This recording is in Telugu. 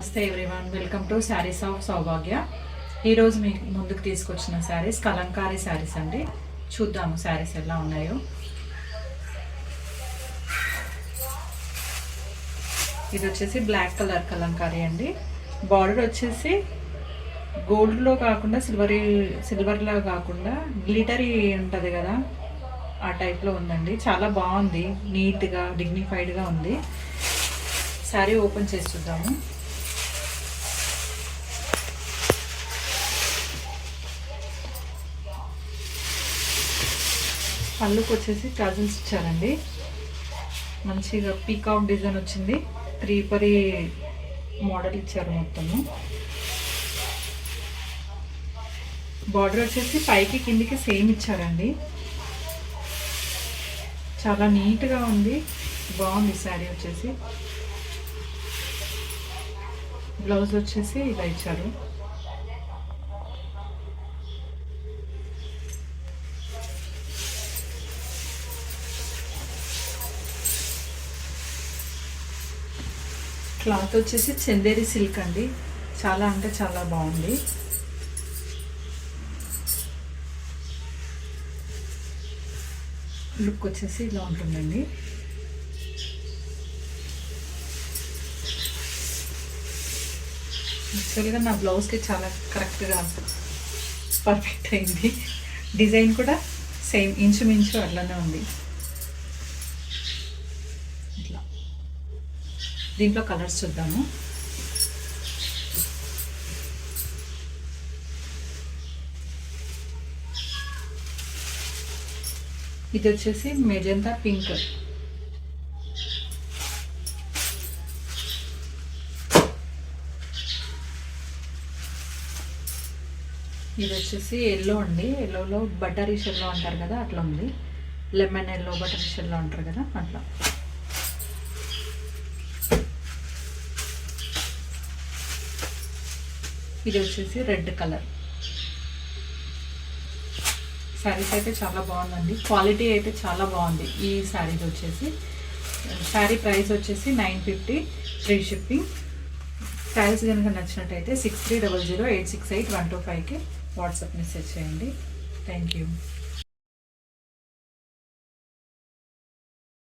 నమస్తే everyone, welcome to sarees of Soubhagya. ఈరోజు మీకు ముందుకు తీసుకొచ్చిన శారీస్ కలంకారీ శారీస్ అండి. చూద్దాము శారీస్ ఎలా ఉన్నాయో. ఇది వచ్చేసి బ్లాక్ కలర్ కలంకారీ అండి. బార్డర్ వచ్చేసి గోల్డ్లో కాకుండా సిల్వర్లో కాకుండా గ్లిటరీ ఉంటుంది కదా, ఆ టైప్లో ఉందండి. చాలా బాగుంది, నీట్గా డిగ్నిఫైడ్గా ఉంది. శారీ ఓపెన్ చేసి చూద్దాము. పళ్ళుకి వచ్చేసి టజల్స్ ఇచ్చారండి. మంచిగా పీకాక్ డిజైన్ వచ్చింది. త్రీపరీ మోడల్ ఇచ్చారు మొత్తము. బార్డర్ వచ్చేసి పైకి కిందికి సేమ్ ఇచ్చారండి. చాలా నీట్గా ఉంది, బాగుంది శారీ వచ్చేసి. బ్లౌజ్ వచ్చేసి ఇలా ఇచ్చారు. క్లాత్ వచ్చేసి చందేరి సిల్క్ అండి. చాలా అంటే చాలా బాగుంది. లుక్ వచ్చేసి ఇలా ఉంటుందండి. యాక్చువల్గా నా బ్లౌజ్కి చాలా కరెక్ట్గా పర్ఫెక్ట్ అయింది. డిజైన్ కూడా సేమ్ ఇంచుమించు అట్లానే ఉంది. ఇట్లా దీంట్లో కలర్స్ చూద్దాము. ఇది వచ్చేసి మెజంతా పింక్. ఇది వచ్చేసి ఎల్లో అండి. ఎల్లోలో బటరీ షెల్లో అంటారు కదా, అట్లా ఉంది. లెమన్ ఎల్లో బటరీ షెల్లో అంటారు కదా, అట్లా. ఇది వచ్చేసి రెడ్ కలర్. శారీస్ అయితే చాలా బాగుందండి. క్వాలిటీ అయితే చాలా బాగుంది ఈ శారీస్ వచ్చేసి. శారీ ప్రైస్ వచ్చేసి 950, ఫ్రీ షిప్పింగ్. శారీస్ కనుక నచ్చినట్టయితే 6300868125కి వాట్సాప్ మెసేజ్ చేయండి. Thank you.